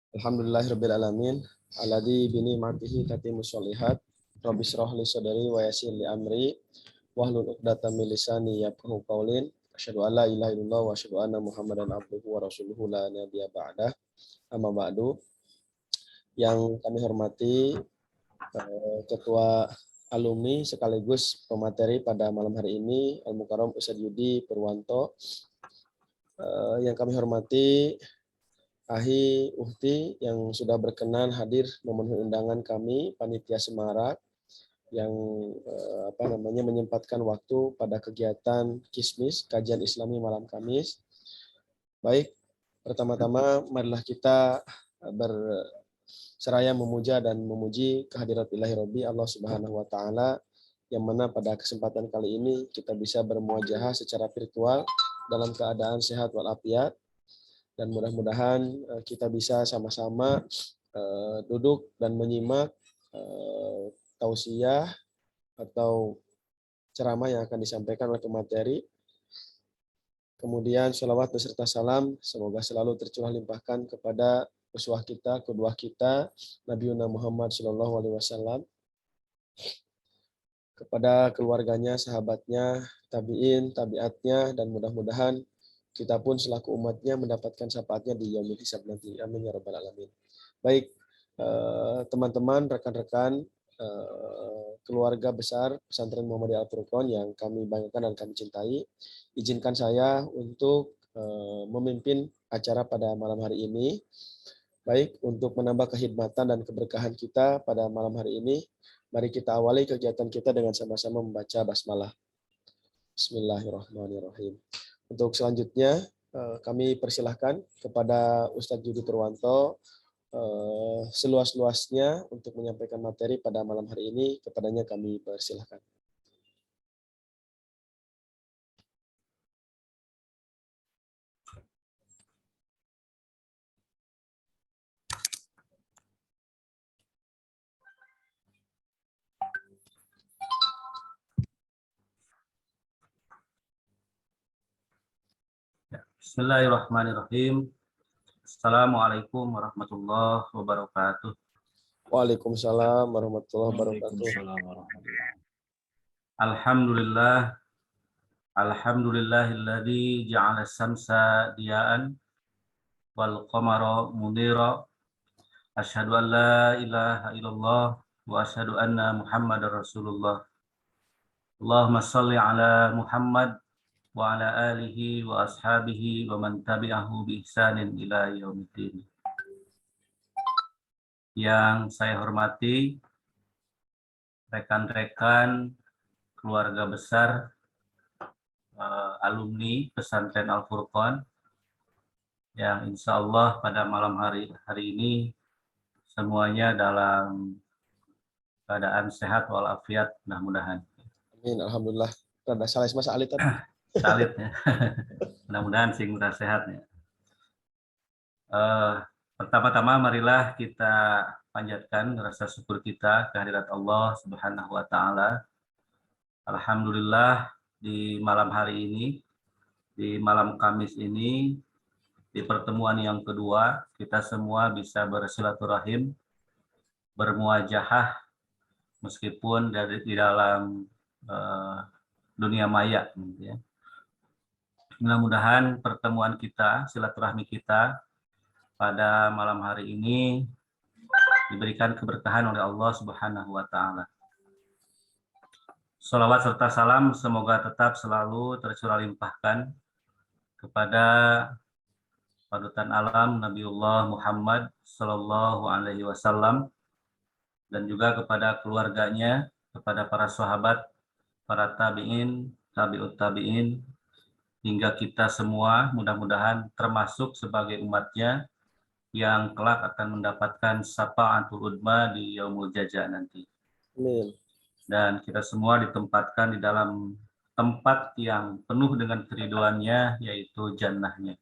Alhamdulillahirabbil alamin. Alladzi bi ni'matihi tatimmu sholihat. Rabbi shrah li sadri wa yassir li amri wahlul 'uqdatam min lisani yafqahu qawli. Asyhadu an la ilaha illallah wa asyhadu anna Muhammadan abduhu wa rasuluhu la nabiyya ba'dah. Amma ba'du. Yang kami hormati Ketua Alumni sekaligus pemateri pada malam hari ini Al Mukarram Ustadz Yudi Purwanto. Yang kami hormati Ahi Uhti yang sudah berkenan hadir memenuhi undangan kami panitia Semarak yang menyempatkan waktu pada kegiatan Kismis kajian Islami malam Kamis. Baik, pertama-tama marilah kita berseraya memuja dan memuji kehadirat Ilahi Rabbi Allah Subhanahu wa taala yang mana pada kesempatan kali ini kita bisa bermuajahah secara virtual dalam keadaan sehat walafiat. Dan mudah-mudahan kita bisa sama-sama duduk dan menyimak tausiah atau ceramah yang akan disampaikan oleh pemateri. Kemudian sholawat beserta salam semoga selalu tercurah limpahkan kepada uswah kita, qudwah kita, Nabi Muhammad SAW, kepada keluarganya, sahabatnya, tabi'in, tabi'atnya, dan mudah-mudahan kita pun selaku umatnya mendapatkan syafaatnya di yaumul hisab nanti. Amin ya rabbal alamin. Baik, teman-teman, rekan-rekan, keluarga besar Pesantren Muhammadiyah Al-Furqon yang kami banggakan dan kami cintai, izinkan saya untuk memimpin acara pada malam hari ini. Baik, untuk menambah kekhidmatan dan keberkahan kita pada malam hari ini, mari kita awali kegiatan kita dengan sama-sama membaca basmalah. Bismillahirrahmanirrahim. Untuk selanjutnya, kami persilahkan kepada Ustadz Yudi Purwanto seluas-luasnya untuk menyampaikan materi pada malam hari ini. Kepadanya kami persilahkan. Bismillahirrahmanirrahim. Assalamualaikum warahmatullahi wabarakatuh. Waalaikumsalam warahmatullahi wabarakatuh. Alhamdulillah. Alhamdulillahilladzi ja'ala samsa diya'an wal qamara munira. Asyhadu an la ilaha illallah wa asyhadu anna Muhammadar Rasulullah. Allahumma shalli ala Muhammad wa ala alihi wa ashabihi wa man tabi'ahu bi ihsanin ila yaumiddin. Yang saya hormati rekan-rekan keluarga besar alumni Pesantren Al-Furqon yang insya Allah pada malam hari ini semuanya dalam keadaan sehat walafiat, mudah-mudahan. Amin, alhamdulillah. Rada salah mas alit tadi. Salit ya. Mudah-mudahan sing sehatnya. Pertama-tama marilah kita panjatkan rasa syukur kita kehadirat Allah Subhanahu wa taala. Alhamdulillah di malam hari ini, di malam Kamis ini, di pertemuan yang kedua, kita semua bisa bersilaturahim, bermuajahah, meskipun di dalam dunia maya. Gitu ya. Mudah-mudahan pertemuan kita, silaturahmi kita pada malam hari ini diberikan keberkahan oleh Allah Subhanahu wa taala. Sholawat serta salam semoga tetap selalu tercurah limpahkan kepada panutan alam Nabiullah Muhammad Sallallahu Alaihi Wasallam dan juga kepada keluarganya, kepada para sahabat, para tabiin, tabiut tabiin, hingga kita semua mudah-mudahan termasuk sebagai umatnya yang kelak akan mendapatkan syafaatul udma di yaumul jazaa nanti. Amin. Dan kita semua ditempatkan di dalam tempat yang penuh dengan keriduannya, yaitu jannahnya.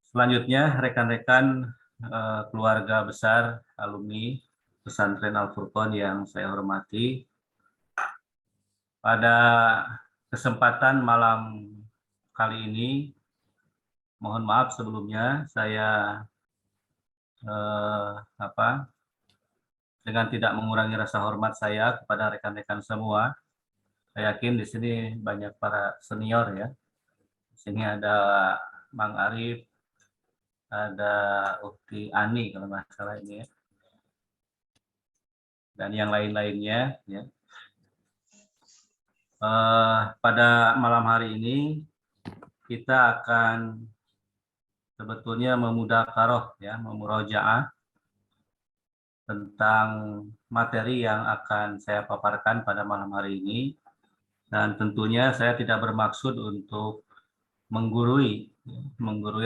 Selanjutnya, rekan-rekan keluarga besar alumni Pesantren Al-Furqon yang saya hormati, pada kesempatan malam kali ini, mohon maaf sebelumnya saya dengan tidak mengurangi rasa hormat saya kepada rekan-rekan semua. Saya yakin di sini banyak para senior ya. Di sini ada Mang Arif, ada Ukti Ani kalau nggak salah ini ya, dan yang lain-lainnya ya. Pada malam hari ini kita akan sebetulnya memudzakarah ya, memurojaah tentang materi yang akan saya paparkan pada malam hari ini, dan tentunya saya tidak bermaksud untuk menggurui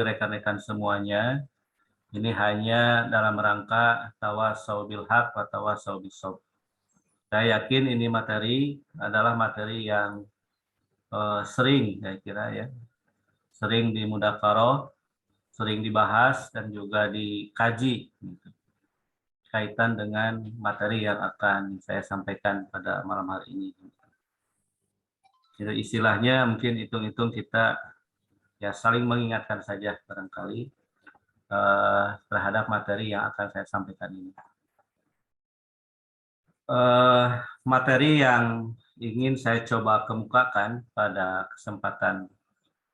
rekan-rekan semuanya. Ini hanya dalam rangka tawasau bil haq wa tawasau bis sabr. Saya yakin ini materi adalah materi yang sering, saya kira ya, sering dimudzakarah, sering dibahas dan juga dikaji kaitan dengan materi yang akan saya sampaikan pada malam hari ini. Jadi istilahnya mungkin hitung-hitung kita ya saling mengingatkan saja barangkali terhadap materi yang akan saya sampaikan ini. Materi yang ingin saya coba kemukakan pada kesempatan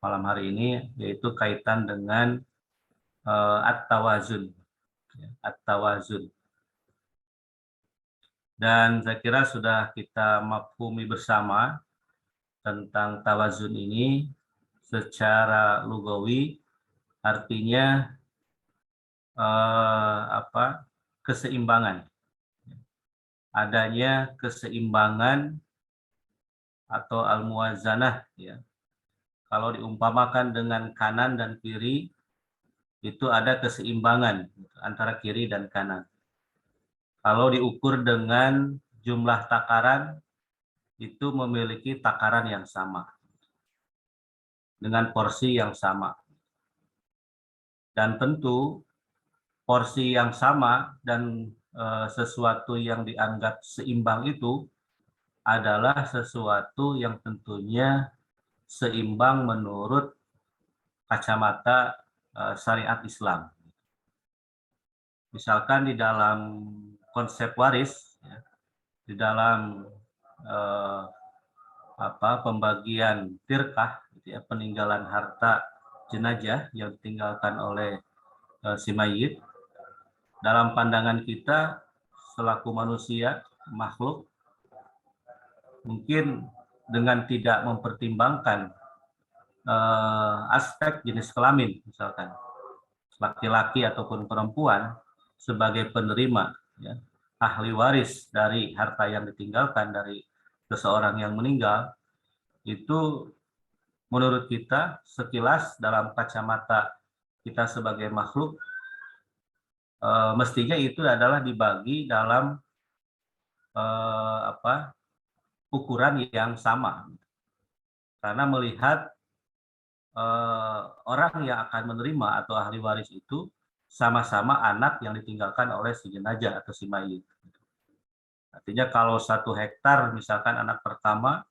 malam hari ini yaitu kaitan dengan at-tawazun. At-tawazun. Dan saya kira sudah kita mafhumi bersama tentang tawazun ini secara lugawi, artinya keseimbangan. Adanya keseimbangan atau al-muwazanah ya. Kalau diumpamakan dengan kanan dan kiri, itu ada keseimbangan antara kiri dan kanan. Kalau diukur dengan jumlah takaran, itu memiliki takaran yang sama, dengan porsi yang sama. Dan tentu porsi yang sama dan sesuatu yang dianggap seimbang itu adalah sesuatu yang tentunya seimbang menurut kacamata syariat Islam. Misalkan di dalam konsep waris, ya, di dalam pembagian tirkah, gitu ya, peninggalan harta jenazah yang ditinggalkan oleh si mayit, dalam pandangan kita selaku manusia, makhluk, mungkin dengan tidak mempertimbangkan aspek jenis kelamin, misalkan laki-laki ataupun perempuan sebagai penerima ya, ahli waris dari harta yang ditinggalkan dari seseorang yang meninggal, itu menurut kita sekilas dalam kacamata kita sebagai makhluk mestinya itu adalah dibagi dalam ukuran yang sama, karena melihat orang yang akan menerima atau ahli waris itu sama-sama anak yang ditinggalkan oleh si jenazah atau si mayit. Artinya kalau 1 hektar misalkan anak pertama,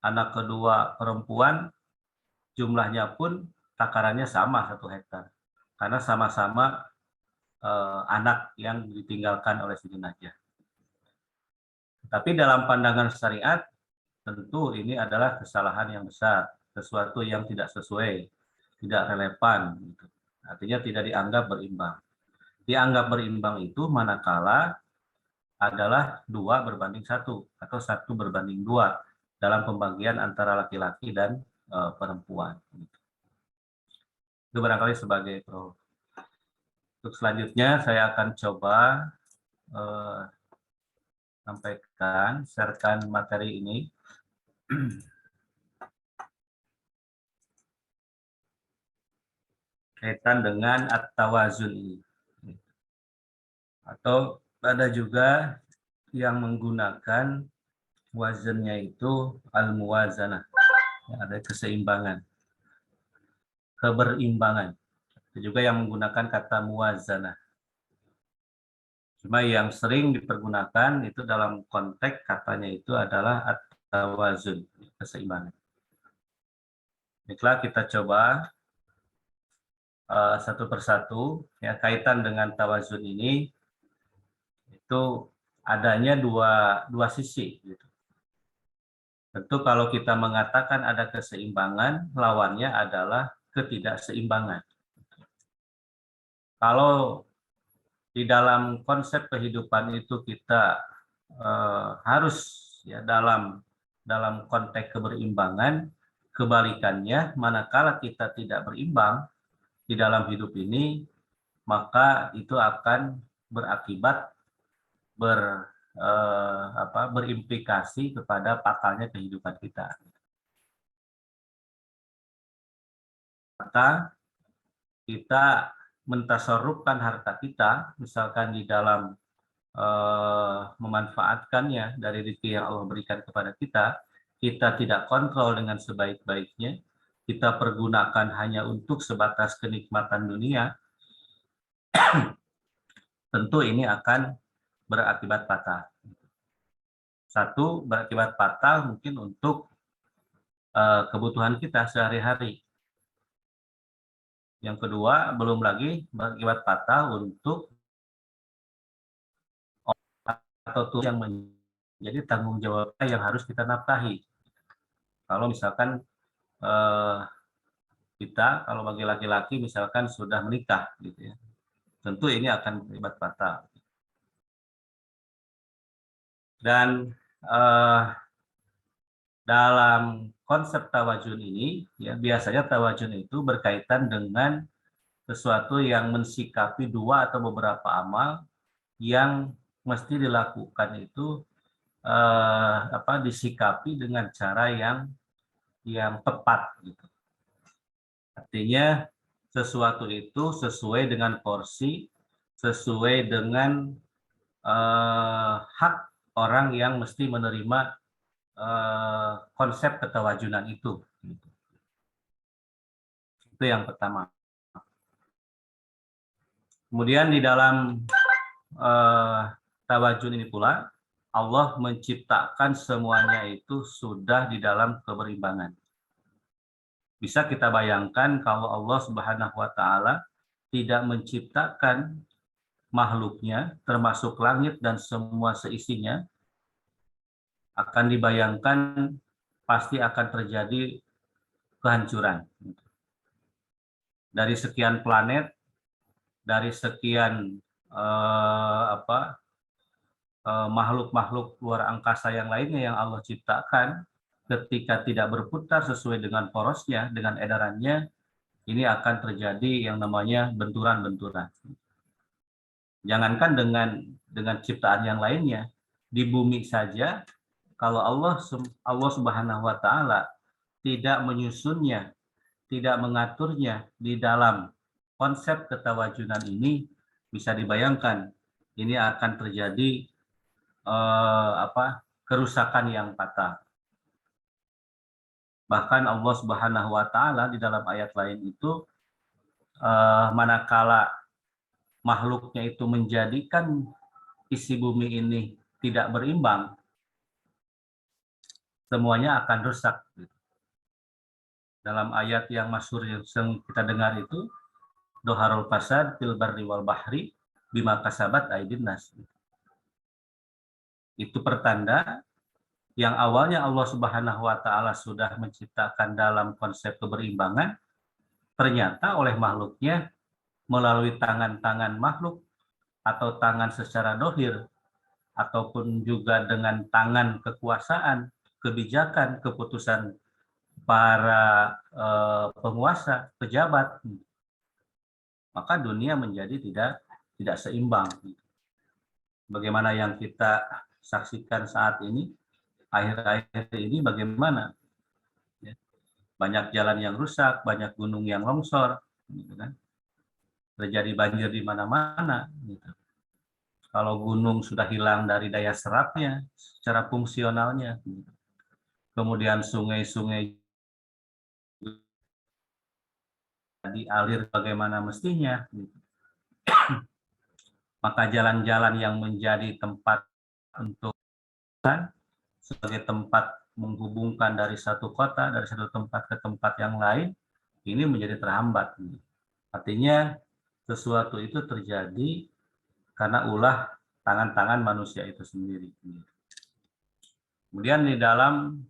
anak kedua perempuan, jumlahnya pun takarannya sama 1 hektar. Karena sama-sama anak yang ditinggalkan oleh si jenazah. Tapi dalam pandangan syariat, tentu ini adalah kesalahan yang besar, sesuatu yang tidak sesuai, tidak relevan. Artinya tidak dianggap berimbang. Dianggap berimbang itu manakala adalah 2 berbanding 1 atau 1 berbanding 2 dalam pembagian antara laki-laki dan perempuan. Itu barangkali sebagai pro. Untuk selanjutnya saya akan coba sampaikan, sharekan materi ini. Kaitan dengan at-tawazun ini. Atau ada juga yang menggunakan wazannya itu al-muwazanah. Ya, ada keseimbangan, keberimbangan. Ada juga yang menggunakan kata muwazanah. Cuma yang sering dipergunakan itu dalam konteks katanya itu adalah at-tawazun, keseimbangan. Baiklah, kita coba satu persatu. Ya, kaitan dengan tawazun ini itu adanya dua sisi. Gitu. Tentu kalau kita mengatakan ada keseimbangan, lawannya adalah ketidakseimbangan. Kalau di dalam konsep kehidupan itu kita harus ya dalam konteks keberimbangan, kebalikannya manakala kita tidak berimbang di dalam hidup ini, maka itu akan berakibat berimplikasi kepada fatalnya kehidupan kita. Maka kita mentasarrufkan harta kita, misalkan di dalam memanfaatkannya dari rezeki yang Allah berikan kepada kita, kita tidak kontrol dengan sebaik-baiknya, kita pergunakan hanya untuk sebatas kenikmatan dunia, tentu ini akan berakibat fatal. Satu, berakibat fatal mungkin untuk kebutuhan kita sehari-hari. Yang kedua, belum lagi berakibat fatal untuk atau tuh yang menjadi tanggung jawab yang harus kita nafkahi. Kalau misalkan kita, kalau bagi laki-laki misalkan sudah menikah, gitu ya, tentu ini akan berakibat fatal. Dan dalam konsep tawajun ini, ya biasanya tawajun itu berkaitan dengan sesuatu yang mensikapi dua atau beberapa amal yang mesti dilakukan itu disikapi dengan cara yang tepat. Gitu. Artinya sesuatu itu sesuai dengan porsi, sesuai dengan hak orang yang mesti menerima konsep ketawajunan itu. Itu yang pertama. Kemudian di dalam tawajun ini pula, Allah menciptakan semuanya itu sudah di dalam keberimbangan. Bisa kita bayangkan kalau Allah Subhanahu wa Ta'ala tidak menciptakan makhluknya, termasuk langit dan semua seisinya, akan dibayangkan pasti akan terjadi kehancuran. Dari sekian planet, dari sekian makhluk-makhluk luar angkasa yang lainnya yang Allah ciptakan, ketika tidak berputar sesuai dengan porosnya, dengan edarannya, ini akan terjadi yang namanya benturan-benturan. Jangankan dengan ciptaan yang lainnya, di bumi saja, kalau Allah Subhanahu wa Ta'ala tidak menyusunnya, tidak mengaturnya di dalam konsep ketawajunan ini, bisa dibayangkan ini akan terjadi kerusakan yang fatal. Bahkan Allah Subhanahu wa Ta'ala di dalam ayat lain itu manakala makhluknya itu menjadikan isi bumi ini tidak berimbang, semuanya akan rusak. Dalam ayat yang masyhur yang kita dengar itu, doharul fasad fil barri wal bahri bima kasabat aydin nas. Itu pertanda yang awalnya Allah Subhanahu wa Ta'ala sudah menciptakan dalam konsep keberimbangan, ternyata oleh makhluknya melalui tangan-tangan makhluk atau tangan secara dohir ataupun juga dengan tangan kekuasaan, kebijakan, keputusan para penguasa, pejabat, maka dunia menjadi tidak seimbang. Bagaimana yang kita saksikan saat ini, akhir-akhir ini bagaimana? Banyak jalan yang rusak, banyak gunung yang longsor, gitu kan? Terjadi banjir di mana-mana. Gitu. Kalau gunung sudah hilang dari daya serapnya, secara fungsionalnya, gitu. Kemudian sungai-sungai dialir bagaimana mestinya, gitu. Maka jalan-jalan yang menjadi tempat untuk sebagai tempat menghubungkan dari satu kota, dari satu tempat ke tempat yang lain, ini menjadi terhambat. Artinya sesuatu itu terjadi karena ulah tangan-tangan manusia itu sendiri. Kemudian di dalam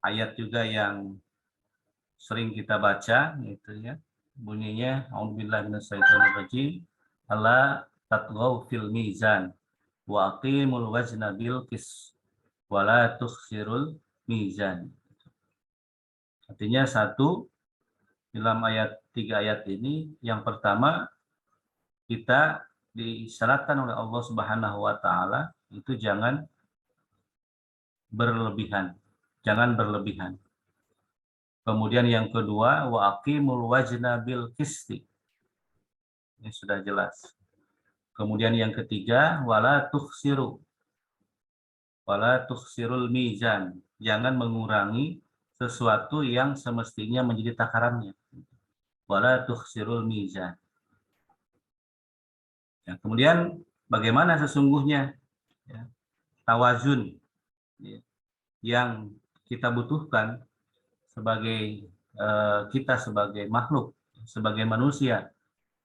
ayat juga yang sering kita baca, gitu ya, bunyinya A'udzubillahi minasyaitonirrajim, alla tatghaw fil mizan wa aqimul wazna bil qis wa la tukhsirul mizan. Artinya satu, dalam tiga ayat ini, yang pertama kita disyaratkan oleh Allah Subhanahu wa taala itu jangan berlebihan. Jangan berlebihan. Kemudian yang kedua, wa aqimul wazna bil qisti. Ini sudah jelas. Kemudian yang ketiga, wala tukhsirul mizan. Jangan mengurangi sesuatu yang semestinya menjadi takarannya. Wala tukhsirul mizan. Ya, kemudian bagaimana sesungguhnya ya, tawazun ya, yang kita butuhkan sebagai kita sebagai makhluk, sebagai manusia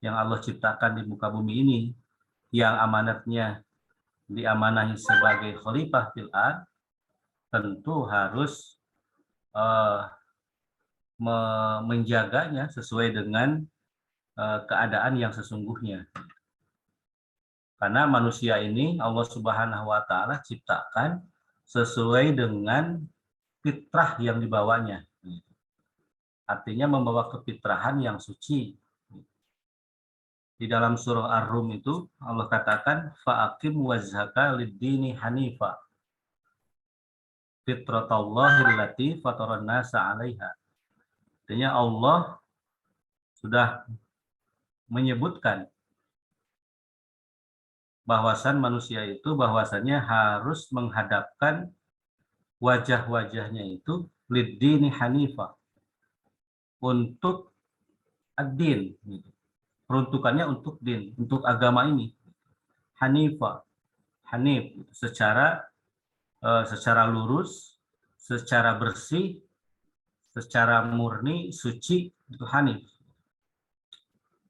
yang Allah ciptakan di muka bumi ini, yang amanatnya diamanahi sebagai khalifah fil ard, tentu harus menjaganya sesuai dengan keadaan yang sesungguhnya. Karena manusia ini Allah Subhanahu wa taala ciptakan sesuai dengan fitrah yang dibawanya. Artinya membawa kefitrahan yang suci. Di dalam surah Ar-Rum itu Allah katakan fa'aqim wajhaka lid-dini hanifa fitratallahi allati fataran nasa 'alaiha. Artinya Allah sudah menyebutkan bahwasannya harus menghadapkan wajah-wajahnya itu lid-dini hanifa, untuk ad-din, peruntukannya untuk din, untuk agama ini, hanifa, hanif, secara lurus, secara bersih, secara murni, suci, itu hanif.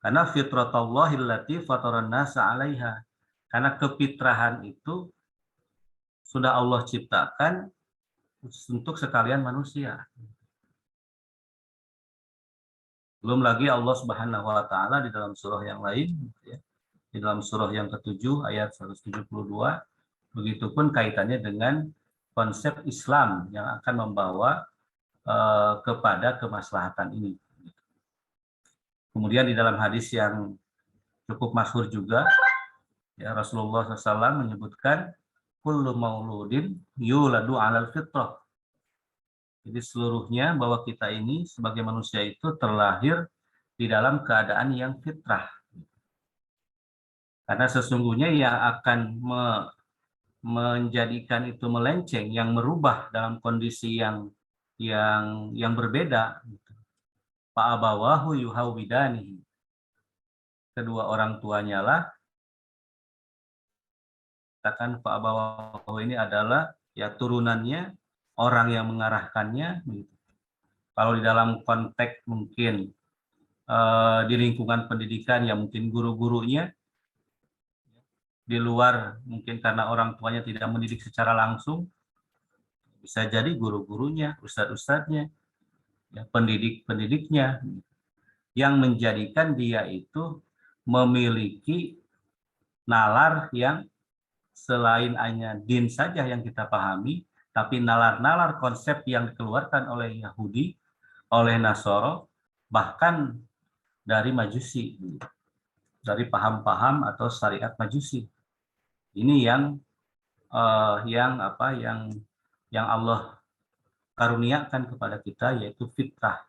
Karena fitratallahi allati fataran nasa 'alaiha. Karena kefitrahan itu sudah Allah ciptakan untuk sekalian manusia. Belum lagi Allah Subhanahu wa taala di dalam surah yang lain, ya, di dalam surah yang ke-7 ayat 172, begitupun kaitannya dengan konsep Islam yang akan membawa kepada kemaslahatan ini. Kemudian di dalam hadis yang cukup masyhur juga, ya, Rasulullah SAW menyebutkan kullu mauludin yuladu 'alal fitrah. Jadi seluruhnya bahwa kita ini sebagai manusia itu terlahir di dalam keadaan yang fitrah. Karena sesungguhnya yang akan menjadikan itu melenceng, yang merubah dalam kondisi yang berbeda, fa'abawahu yuhawidanihi. Kedua orang tuanya lah, katakan fa'abawahu ini adalah ya turunannya, orang yang mengarahkannya. Kalau di dalam konteks mungkin di lingkungan pendidikan ya mungkin guru-gurunya, di luar mungkin karena orang tuanya tidak mendidik secara langsung, bisa jadi guru-gurunya, ustadz-ustadznya, ya, pendidik-pendidiknya, yang menjadikan dia itu memiliki nalar yang selain hanya din saja yang kita pahami, tapi nalar-nalar konsep yang dikeluarkan oleh Yahudi, oleh Nasoro, bahkan dari Majusi, dari paham-paham atau syariat Majusi. Ini yang Allah karuniakan kepada kita, yaitu fitrah,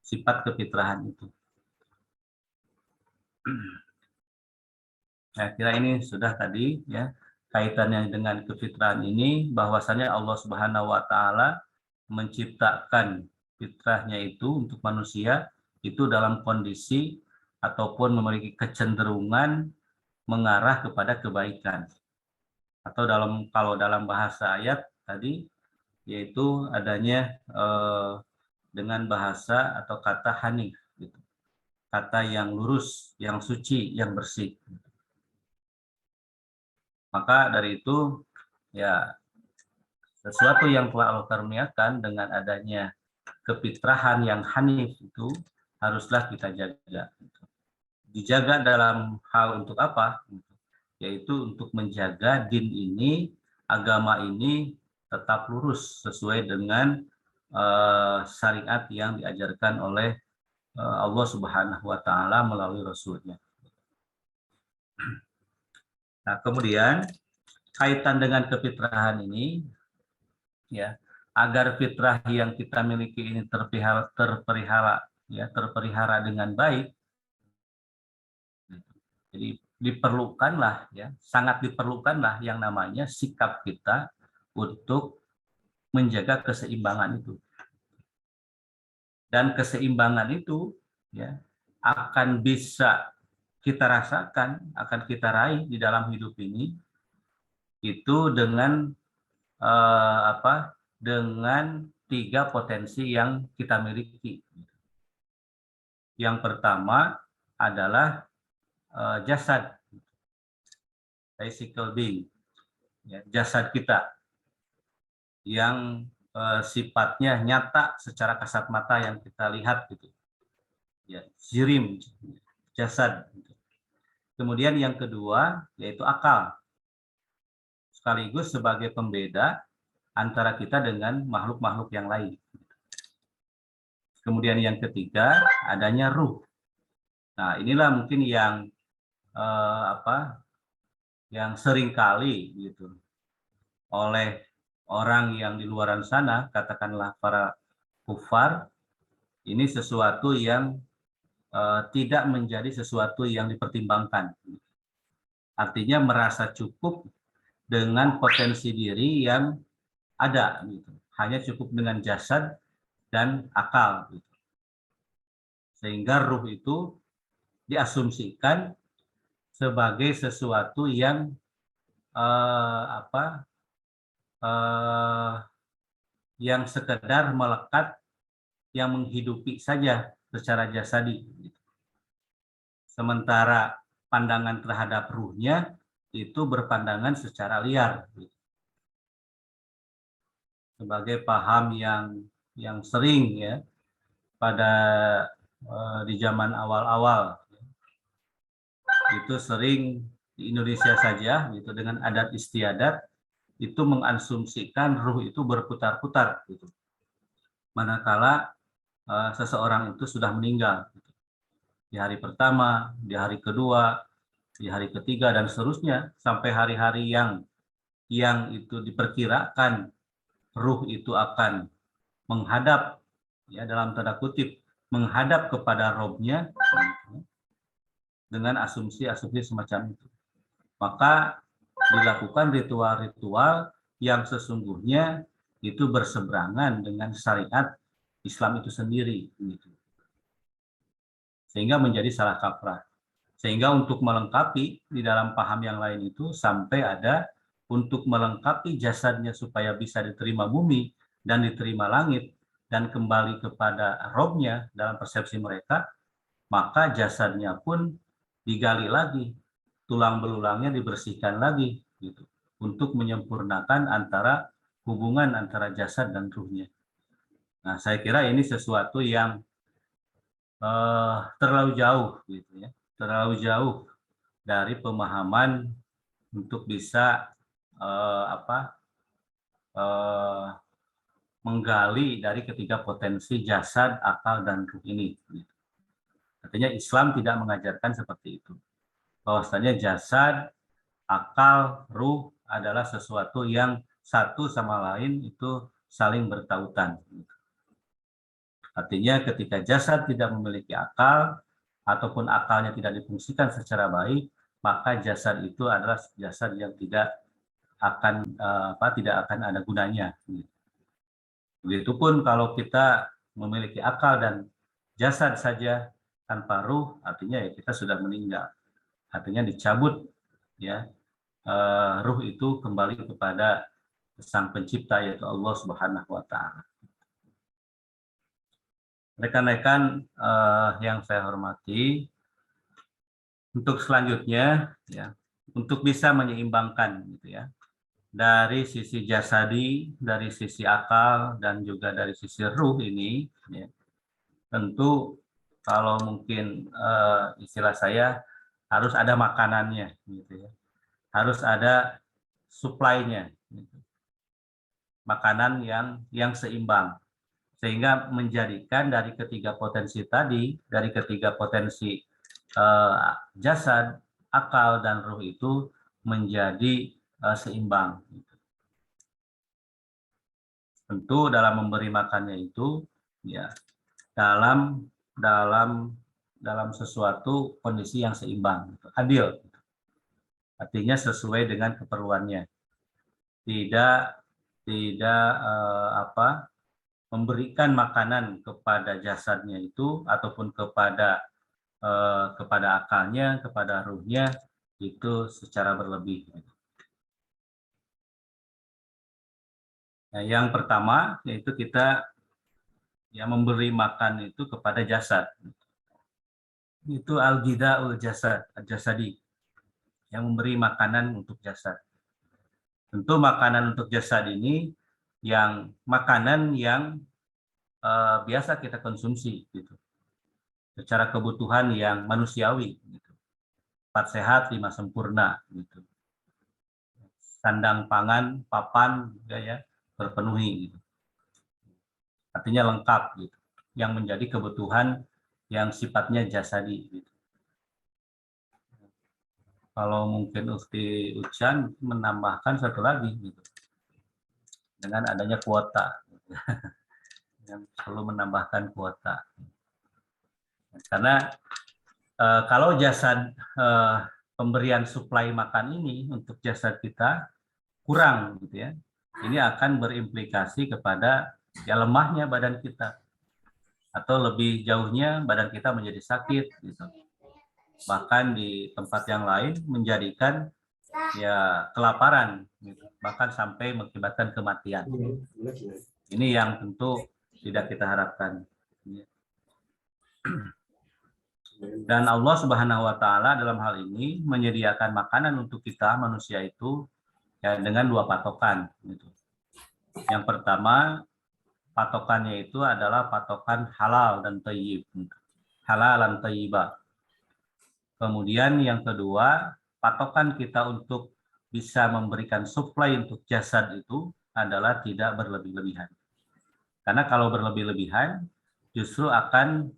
sifat kefitrahan itu. Nah, kira ini sudah tadi ya kaitannya dengan kefitrahan ini, bahwasanya Allah Subhanahu wa taala menciptakan fitrahnya itu untuk manusia itu dalam kondisi ataupun memiliki kecenderungan mengarah kepada kebaikan. Atau kalau dalam bahasa ayat tadi yaitu adanya dengan bahasa atau kata hanif gitu. kata yang lurus, yang suci, yang bersih. Maka dari itu, ya sesuatu yang telah Allah karuniakan dengan adanya kefitrahan yang hanif itu haruslah kita jaga. Dijaga dalam hal untuk apa? Yaitu untuk menjaga din ini, agama ini tetap lurus sesuai dengan syariat yang diajarkan oleh Allah Subhanahu wa taala melalui Rasul-Nya. Nah, kemudian kaitan dengan kefitrahan ini, ya, agar fitrah yang kita miliki ini terpelihara dengan baik. Jadi diperlukanlah, ya, sangat diperlukanlah yang namanya sikap kita untuk menjaga keseimbangan itu. Dan keseimbangan itu, ya, akan bisa kita rasakan, akan kita raih di dalam hidup ini itu dengan dengan 3 potensi yang kita miliki. Yang pertama adalah jasad, physical being, ya, jasad kita yang sifatnya nyata secara kasat mata yang kita lihat gitu, ya, jirim, jasad. Kemudian yang kedua yaitu akal, sekaligus sebagai pembeda antara kita dengan makhluk-makhluk yang lain. Kemudian yang ketiga adanya ruh. Nah, inilah mungkin yang yang seringkali gitu oleh orang yang di luaran sana, katakanlah para kufar, ini sesuatu yang tidak menjadi sesuatu yang dipertimbangkan. Artinya merasa cukup dengan potensi diri yang ada, gitu. Hanya cukup dengan jasad dan akal, gitu. Sehingga ruh itu diasumsikan sebagai sesuatu yang yang sekedar melekat, yang menghidupi saja secara jasadi. Sementara pandangan terhadap ruhnya itu berpandangan secara liar. Sebagai paham yang sering, ya, pada di zaman awal-awal itu sering di Indonesia saja gitu, dengan adat istiadat itu mengasumsikan ruh itu berputar-putar gitu. Manakala seseorang itu sudah meninggal gitu. Di hari pertama, di hari kedua, di hari ketiga dan seterusnya sampai hari-hari yang itu diperkirakan ruh itu akan menghadap, ya, dalam tanda kutip menghadap kepada Robnya dengan asumsi-asumsi semacam itu. Maka dilakukan ritual-ritual yang sesungguhnya itu berseberangan dengan syariat Islam itu sendiri, gitu. Sehingga menjadi salah kaprah. Sehingga untuk melengkapi di dalam paham yang lain itu sampai ada untuk melengkapi jasadnya supaya bisa diterima bumi dan diterima langit dan kembali kepada Robnya dalam persepsi mereka, maka jasadnya pun digali lagi, tulang belulangnya dibersihkan lagi, gitu, untuk menyempurnakan antara hubungan antara jasad dan ruhnya. Nah, saya kira ini sesuatu yang terlalu jauh, gitu ya, terlalu jauh dari pemahaman untuk bisa menggali dari ketiga potensi jasad, akal, dan ruh ini. Artinya Islam tidak mengajarkan seperti itu. Bahwasanya jasad, akal, ruh adalah sesuatu yang satu sama lain itu saling bertautan. Artinya ketika jasad tidak memiliki akal ataupun akalnya tidak difungsikan secara baik, maka jasad itu adalah jasad yang tidak akan ada gunanya. Begitupun kalau kita memiliki akal dan jasad saja tanpa ruh, artinya ya kita sudah meninggal. Artinya dicabut, ya, ruh itu kembali kepada Sang Pencipta yaitu Allah Subhanahu wa taala. Rekan-rekan yang saya hormati, untuk selanjutnya ya, untuk bisa menyeimbangkan gitu ya, dari sisi jasadi, dari sisi akal dan juga dari sisi ruh ini ya, tentu kalau mungkin istilah saya harus ada makanannya gitu ya. Harus ada supply-nya gitu. Makanan yang seimbang sehingga menjadikan dari ketiga potensi tadi, dari ketiga potensi jasad, akal dan ruh itu menjadi seimbang. Tentu dalam memberi makannya itu ya dalam dalam dalam sesuatu kondisi yang seimbang, adil. Artinya sesuai dengan keperluannya. Tidak tidak memberikan makanan kepada jasadnya itu ataupun kepada akalnya, kepada ruhnya itu secara berlebih. Nah, yang pertama yaitu kita ya memberi makan itu kepada jasad. Itu al-ghidha'ul jasad, jasadi, yang memberi makanan untuk jasad. Tentu makanan untuk jasad ini yang makanan yang biasa kita konsumsi gitu. Secara kebutuhan yang manusiawi gitu. 4 sehat, 5 sempurna gitu. Sandang pangan, papan ya terpenuhi gitu. Artinya lengkap gitu. Yang menjadi kebutuhan yang sifatnya jasadi gitu. Kalau mungkin Ukti Ucan menambahkan satu lagi gitu. Dengan adanya kuota. Yang perlu menambahkan kuota. Karena kalau jasad pemberian suplai makan ini untuk jasad kita kurang gitu ya. Ini akan berimplikasi kepada ya lemahnya badan kita. Atau lebih jauhnya badan kita menjadi sakit gitu. Bahkan di tempat yang lain menjadikan ya kelaparan gitu. Bahkan sampai mengakibatkan kematian. Ini yang tentu tidak kita harapkan. Dan Allah Subhanahu wa taala dalam hal ini menyediakan makanan untuk kita manusia itu ya dengan 2 patokan gitu. Yang pertama, patokannya itu adalah patokan halal dan thayyib. Halal dan thayyibah. Kemudian yang kedua, patokan kita untuk bisa memberikan suplai untuk jasad itu adalah tidak berlebih-lebihan. Karena kalau berlebih-lebihan justru akan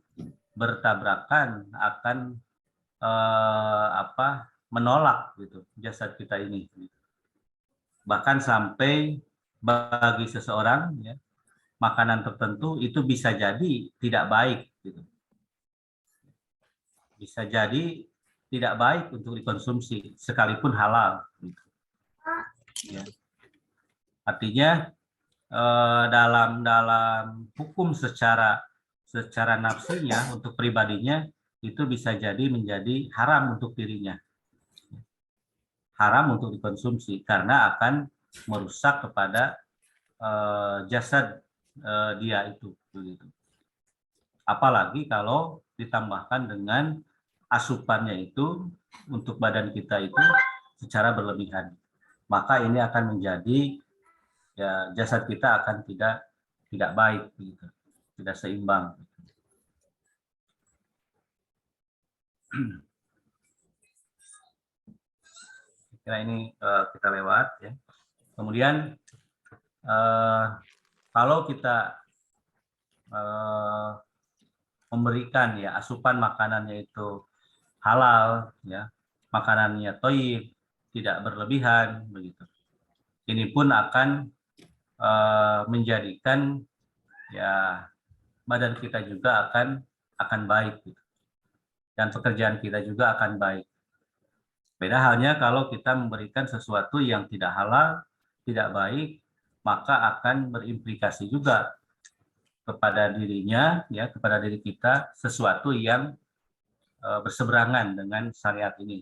bertabrakan, akan menolak gitu jasad kita ini. Bahkan sampai bagi seseorang ya, makanan tertentu itu bisa jadi tidak baik gitu. Bisa jadi tidak baik untuk dikonsumsi sekalipun halal gitu. Ya. Artinya dalam hukum secara nafsunya untuk pribadinya itu bisa jadi menjadi haram untuk dirinya. Haram untuk dikonsumsi karena akan merusak kepada jasad dia itu. Begitu. Apalagi kalau ditambahkan dengan asupannya itu untuk badan kita itu secara berlebihan. Maka ini akan menjadi ya jasad kita akan tidak baik gitu. Tidak seimbang. Kira ini kita lewat ya. Kemudian kalau kita memberikan ya asupan makanannya itu halal ya, makanannya thayyib, tidak berlebihan begitu. Ini pun akan menjadikan ya badan kita juga akan baik gitu. Dan pekerjaan kita juga akan baik. Beda halnya kalau kita memberikan sesuatu yang tidak halal, tidak baik, maka akan berimplikasi juga kepada dirinya, ya, kepada diri kita sesuatu yang berseberangan dengan syariat ini,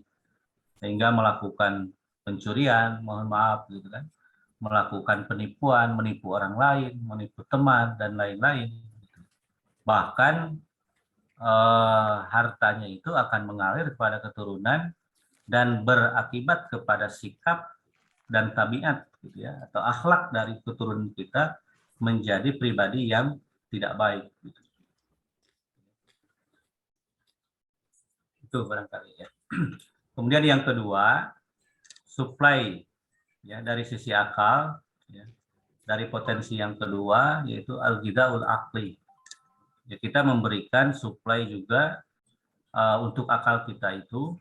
sehingga melakukan pencurian, mohon maaf, gitu kan, melakukan penipuan, menipu orang lain, menipu teman dan lain-lain. Bahkan hartanya itu akan mengalir kepada keturunan dan berakibat kepada sikap dan tabiat gitu ya, atau akhlak dari keturunan kita menjadi pribadi yang tidak baik gitu. Itu barangkali ya. Kemudian yang kedua, supply ya dari sisi akal ya. Dari potensi yang kedua yaitu al-ghidaul aqli. Ya, kita memberikan supply juga untuk akal kita itu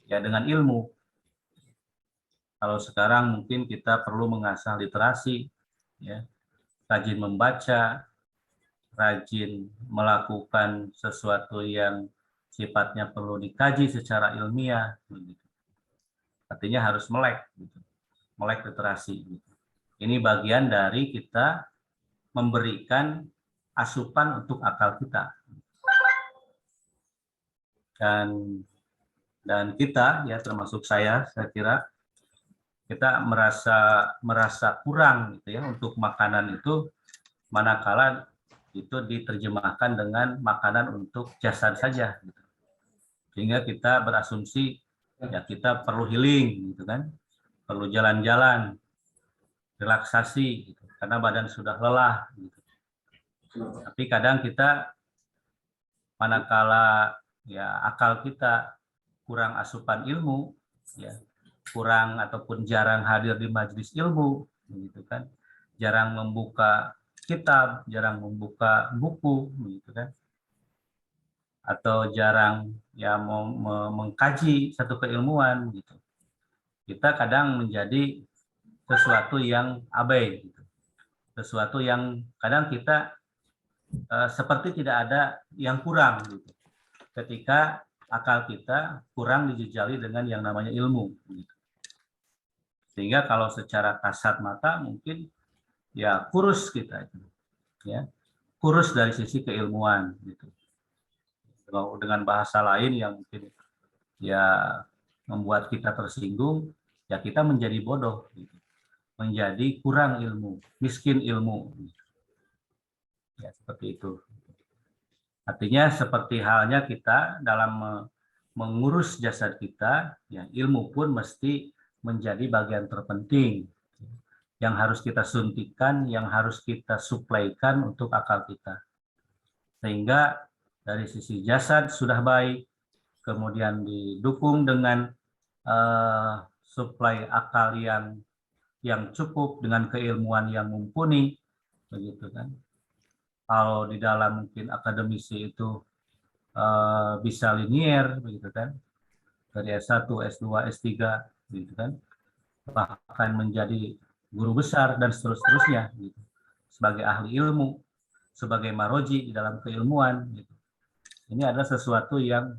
ya dengan ilmu. Kalau sekarang mungkin kita perlu mengasah literasi, ya, rajin membaca, rajin melakukan sesuatu yang sifatnya perlu dikaji secara ilmiah. Begitu. Artinya harus melek, gitu. Melek literasi. Gitu. Ini bagian dari kita memberikan asupan untuk akal kita. Dan kita, ya termasuk saya kira kita merasa kurang gitu ya untuk makanan itu, manakala itu diterjemahkan dengan makanan untuk jasad saja gitu. Sehingga kita berasumsi ya kita perlu healing gitu kan, perlu jalan-jalan, relaksasi gitu, karena badan sudah lelah gitu. Tapi kadang kita manakala ya akal kita kurang asupan ilmu ya, kurang ataupun jarang hadir di majelis ilmu gitu kan, jarang membuka kitab, jarang membuka buku gitu kan, atau jarang ya mengkaji satu keilmuan gitu, kita kadang menjadi sesuatu yang abai gitu. Sesuatu yang kadang kita seperti tidak ada yang kurang gitu, ketika akal kita kurang dijejali dengan yang namanya ilmu gitu. Sehingga kalau secara kasat mata mungkin ya kurus kita ya, kurus dari sisi keilmuan gitu. Dengan bahasa lain yang mungkin ya membuat kita tersinggung, ya kita menjadi bodoh gitu. Menjadi kurang ilmu, miskin ilmu gitu. Ya seperti itu. Artinya seperti halnya kita dalam mengurus jasad kita, ya ilmu pun mesti menjadi bagian terpenting yang harus kita suntikan, yang harus kita suplaikan untuk akal kita. Sehingga dari sisi jasad sudah baik, kemudian didukung dengan suplai akal yang cukup dengan keilmuan yang mumpuni, begitu kan. Kalau di dalam mungkin akademisi itu bisa linier, begitu kan, dari S1, S2, S3, begitu kan, bahkan menjadi guru besar dan seterusnya, gitu. Sebagai ahli ilmu, sebagai maroji di dalam keilmuan, gitu. Ini adalah sesuatu yang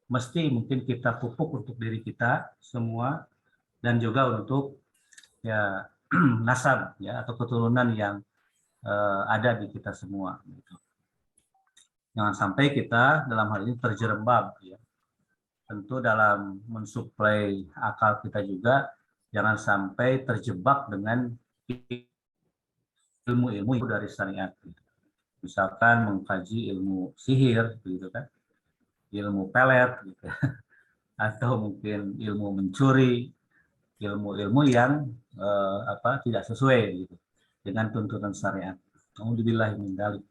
mesti mungkin kita pupuk untuk diri kita semua dan juga untuk ya nasab ya atau keturunan yang ada di kita semua. Gitu. Jangan sampai kita dalam hal ini terjerembab ya. Tentu dalam mensuplai akal kita juga jangan sampai terjebak dengan ilmu-ilmu dari syariat. Misalkan mengkaji ilmu sihir, gitu kan, ilmu pelet, gitu, atau mungkin ilmu mencuri, ilmu-ilmu yang tidak sesuai gitu dengan tuntunan syariat. Alhamdulillah min dzalik.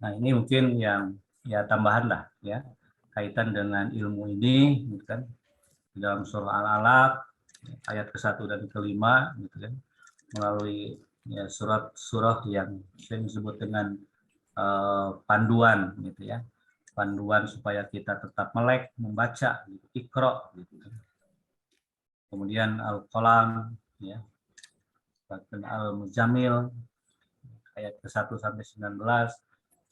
Nah ini mungkin yang ya tambahan lah ya kaitan dengan ilmu ini, gitu kan, dalam surah Al-Alaq ayat ke-1 dan ke-5, gitu kan, melalui ya, surah yang sering disebut dengan panduan, gitu ya, panduan supaya kita tetap melek membaca, gitu, Iqra, gitu kan. Kemudian Al-Qalam, ya, Al-Muzamil ayat ke-1 sampai 19,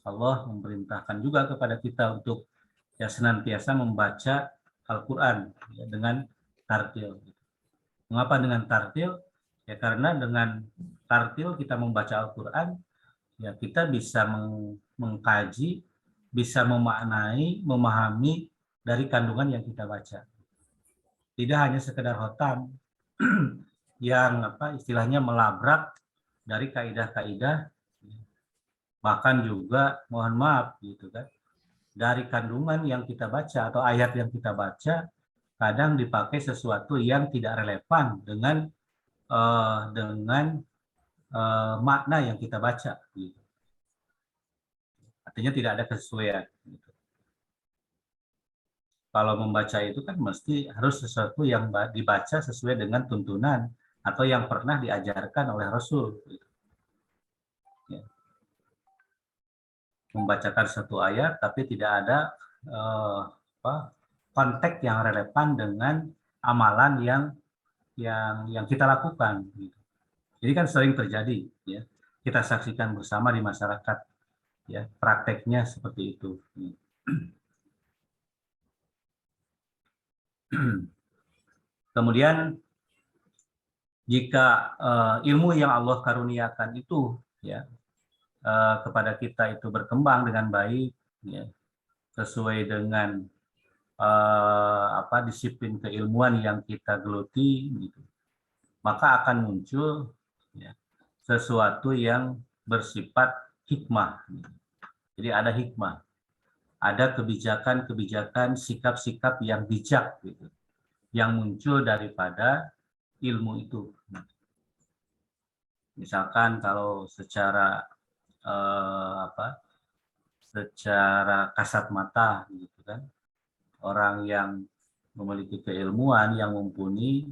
Allah memerintahkan juga kepada kita untuk ya senantiasa membaca Al-Quran ya, dengan tartil. Mengapa dengan tartil? Ya karena dengan tartil kita membaca Al-Quran, ya kita bisa mengkaji, bisa memaknai, memahami dari kandungan yang kita baca. Tidak hanya sekedar khotam, yang istilahnya melabrak dari kaidah-kaidah, bahkan juga mohon maaf gitu kan, dari kandungan yang kita baca atau ayat yang kita baca kadang dipakai sesuatu yang tidak relevan dengan makna yang kita baca gitu. Artinya tidak ada kesesuaian gitu. Kalau membaca itu kan mesti harus sesuatu yang dibaca sesuai dengan tuntunan atau yang pernah diajarkan oleh Rasul gitu. Ya. Membacakan satu ayat tapi tidak ada konteks yang relevan dengan amalan yang kita lakukan gitu. Jadi kan sering terjadi ya. Kita saksikan bersama di masyarakat ya, prakteknya seperti itu. Kemudian jika ilmu yang Allah karuniakan itu ya kepada kita itu berkembang dengan baik ya, sesuai dengan disiplin keilmuan yang kita geluti gitu, maka akan muncul ya, sesuatu yang bersifat hikmah. Jadi ada hikmah, ada kebijakan-kebijakan, sikap-sikap yang bijak gitu, yang muncul daripada ilmu itu. Misalkan kalau secara secara kasat mata gitu kan, orang yang memiliki keilmuan yang mumpuni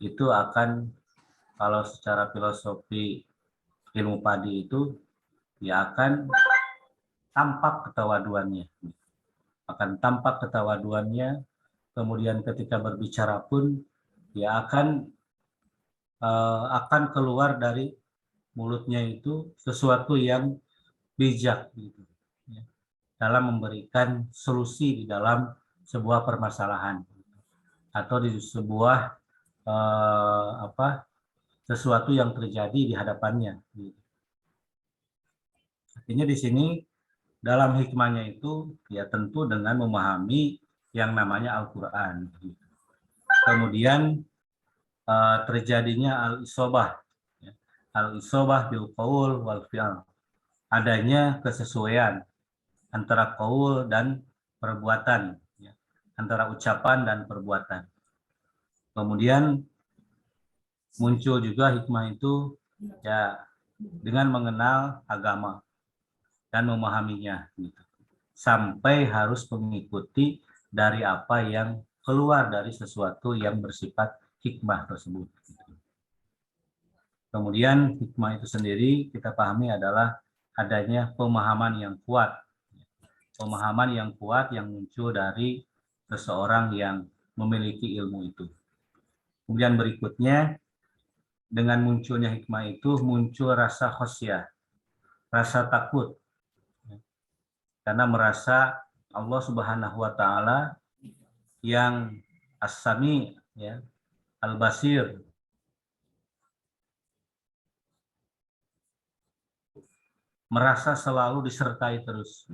itu akan, kalau secara filosofi ilmu padi itu ya akan tampak ketawaduannya, kemudian ketika berbicara pun ya akan keluar dari mulutnya itu sesuatu yang bijak gitu, ya, dalam memberikan solusi di dalam sebuah permasalahan atau di sebuah sesuatu yang terjadi di hadapannya. Artinya di sini dalam hikmahnya itu ya tentu dengan memahami yang namanya Al-Quran. Kemudian terjadinya al-isobah, ya. Al-isobah bil qaul wal fi'al. Adanya kesesuaian antara qaul dan perbuatan, ya. Antara ucapan dan perbuatan. Kemudian muncul juga hikmah itu ya dengan mengenal agama dan memahaminya gitu. Sampai harus mengikuti dari apa yang keluar dari sesuatu yang bersifat hikmah tersebut. Kemudian hikmah itu sendiri kita pahami adalah adanya pemahaman yang kuat. Pemahaman yang kuat yang muncul dari seseorang yang memiliki ilmu itu. Kemudian berikutnya, dengan munculnya hikmah itu muncul rasa khosyah, rasa takut. Karena merasa Allah Subhanahu wa taala yang As-Sami, ya, Al-Basir, merasa selalu disertai terus.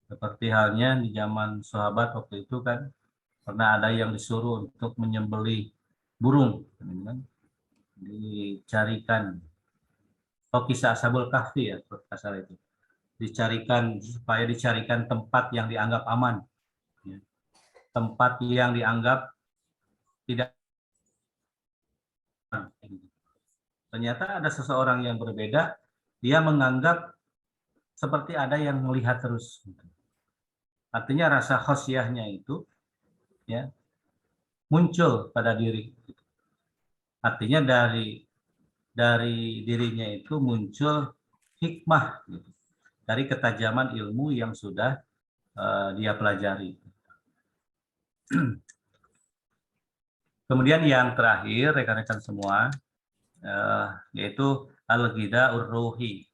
Seperti halnya di zaman sahabat waktu itu kan pernah ada yang disuruh untuk menyembelih burung, kan? Dicarikan, kisah Ashabul Kahfi ya, asal itu. Dicarikan tempat yang dianggap aman, ya. Tempat yang dianggap tidak. Ternyata ada seseorang yang berbeda, dia menganggap seperti ada yang melihat terus. Artinya rasa khosyahnya itu ya muncul pada diri. Artinya dari dirinya itu muncul hikmah gitu, dari ketajaman ilmu yang sudah dia pelajari. Kemudian yang terakhir rekan-rekan semua yaitu al-ghidha'ur ruhi,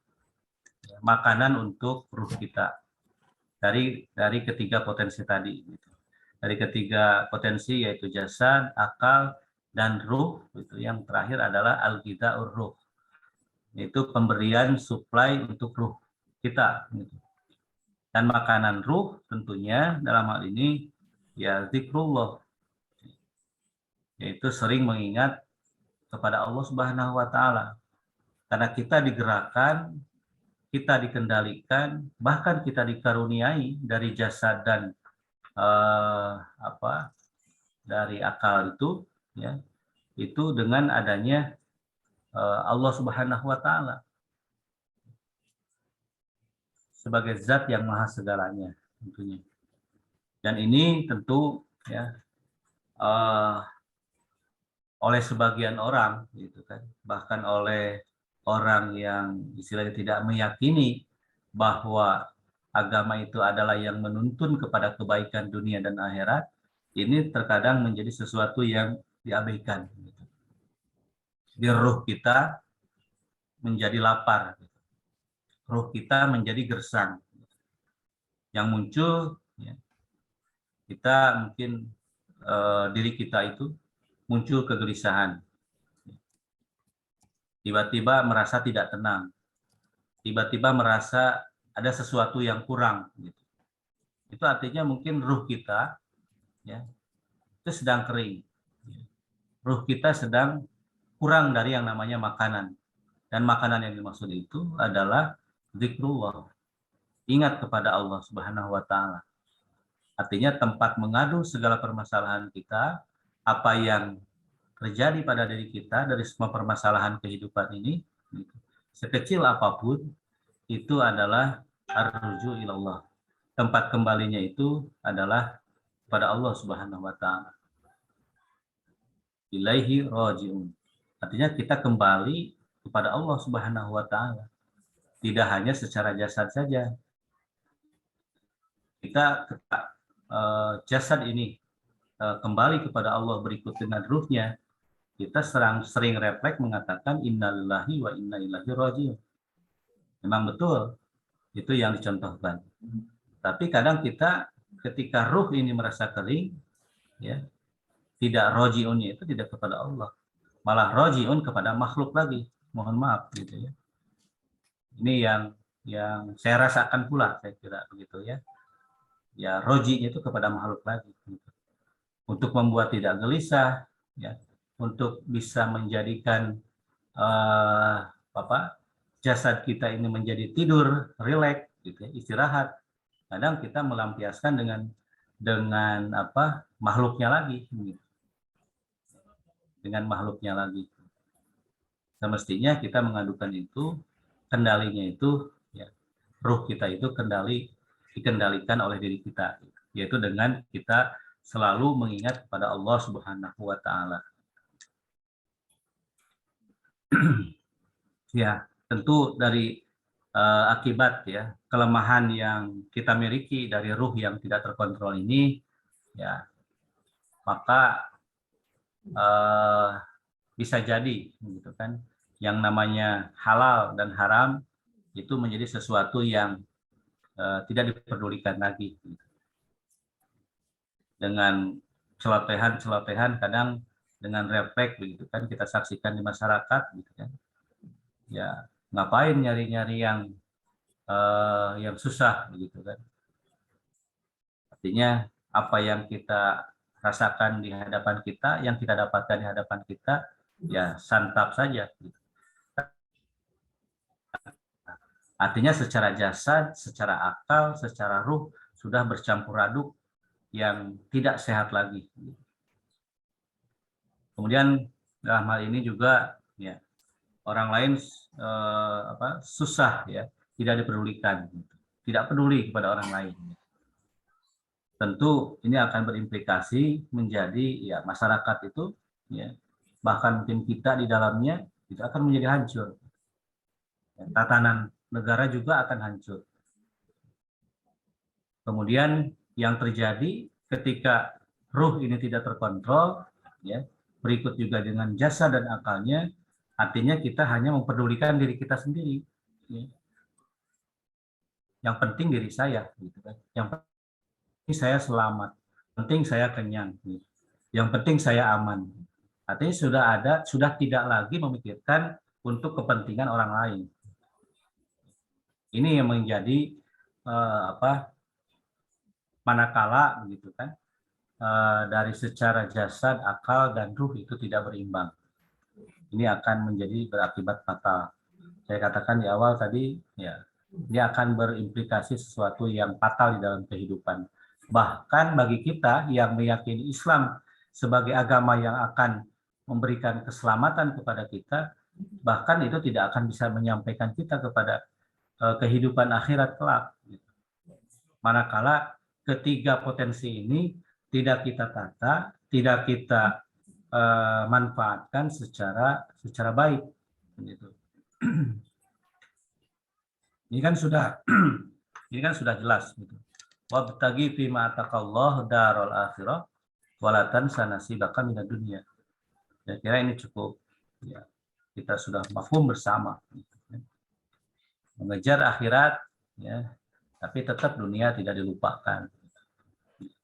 makanan untuk ruh kita dari ketiga potensi tadi. Dari ketiga potensi yaitu jasad, akal, dan ruh, itu yang terakhir adalah al-ghidha'ur ruh, yaitu pemberian suplai untuk ruh kita. Dan makanan ruh tentunya dalam hal ini ya zikrullah. yaitu sering mengingat kepada Allah Subhanahu wa taala. Karena kita digerakkan, kita dikendalikan, bahkan kita dikaruniai dari jasad dan dari akal itu, ya, itu dengan adanya Allah Subhanahu wa taala sebagai zat yang maha segalanya tentunya. Dan ini tentu ya oleh sebagian orang gitu kan, bahkan oleh orang yang istilahnya tidak meyakini bahwa agama itu adalah yang menuntun kepada kebaikan dunia dan akhirat, ini terkadang menjadi sesuatu yang diabaikan. Di ruh kita menjadi lapar, ruh kita menjadi gersang. Yang muncul, ya, kita mungkin diri kita itu muncul kegelisahan. Tiba-tiba merasa tidak tenang. Tiba-tiba merasa ada sesuatu yang kurang. Gitu. Itu artinya mungkin ruh kita ya, itu sedang kering. Ruh kita sedang kurang dari yang namanya makanan. Dan makanan yang dimaksud itu adalah zikrullah. Ingat kepada Allah Subhanahu wa taala. Artinya tempat mengadu segala permasalahan kita, apa yang terjadi pada diri kita dari semua permasalahan kehidupan ini, sekecil apapun, itu adalah ar-ruju ilallah. Tempat kembalinya itu adalah kepada Allah Subhanahu wa taala. Ilaihi rajiun. Artinya kita kembali kepada Allah Subhanahu wa taala. Tidak hanya secara jasad saja. Kita jasad ini kembali kepada Allah berikut dengan ruhnya, kita sering refleks mengatakan innalillahi wa inna ilaihi rajiun. Memang betul, itu yang dicontohkan. Tapi kadang kita ketika ruh ini merasa kering, ya, tidak rojiunnya itu tidak kepada Allah, malah rojiun kepada makhluk lagi. Mohon maaf, gitu ya. Ini yang saya rasakan pula, saya kira begitu ya. Ya, rojinya itu kepada makhluk lagi. Gitu. Untuk membuat tidak gelisah, ya, untuk bisa menjadikan jasad kita ini menjadi tidur, rileks, gitu ya, istirahat. Kadang kita melampiaskan dengan makhluknya lagi, gitu. Dengan makhluknya lagi. Semestinya kita mengadukan itu, kendalinya itu, ya, ruh kita itu dikendalikan oleh diri kita, yaitu dengan kita selalu mengingat kepada Allah Subhanahu wa taala. Ya, tentu dari akibat ya kelemahan yang kita miliki dari ruh yang tidak terkontrol ini, ya, maka bisa jadi gitu kan, yang namanya halal dan haram itu menjadi sesuatu yang tidak diperdulikan lagi. Dengan celotehan kadang dengan refleks begitu kan kita saksikan di masyarakat gitu kan. Ya, ngapain nyari-nyari yang susah begitu kan. Artinya apa yang kita rasakan di hadapan kita, yang kita dapatkan di hadapan kita, ya santap saja. Gitu. Artinya secara jasad, secara akal, secara ruh sudah bercampur aduk yang tidak sehat lagi. Kemudian dalam hal ini juga ya orang lain susah ya, tidak dipedulikan, tidak peduli kepada orang lain. Tentu ini akan berimplikasi menjadi ya masyarakat itu ya, bahkan mungkin kita di dalamnya itu akan menjadi hancur. Ya, tatanan negara juga akan hancur. Kemudian yang terjadi ketika ruh ini tidak terkontrol, ya, berikut juga dengan jasa dan akalnya, artinya kita hanya mempedulikan diri kita sendiri. Ya. Yang penting diri saya, gitu kan. Yang penting saya selamat, penting saya kenyang, gitu. Yang penting saya aman. Artinya sudah tidak lagi memikirkan untuk kepentingan orang lain. Ini yang menjadi manakala begitu kan dari secara jasad, akal, dan ruh itu tidak berimbang. Ini akan menjadi berakibat fatal. Saya katakan di awal tadi, ya, ini akan berimplikasi sesuatu yang fatal di dalam kehidupan. Bahkan bagi kita yang meyakini Islam sebagai agama yang akan memberikan keselamatan kepada kita, bahkan itu tidak akan bisa menyampaikan kita kepada kehidupan akhirat kelak. Manakala ketiga potensi ini tidak kita tata, tidak kita manfaatkan secara baik. Gitu. Ini kan sudah jelas. Gitu. Wabtagi fima ataqallah darul akhirah walatan sanasibaka minad dunya. Saya kira ini cukup, ya, kita sudah mafhum bersama. Gitu. Mengejar akhirat, ya, tapi tetap dunia tidak dilupakan.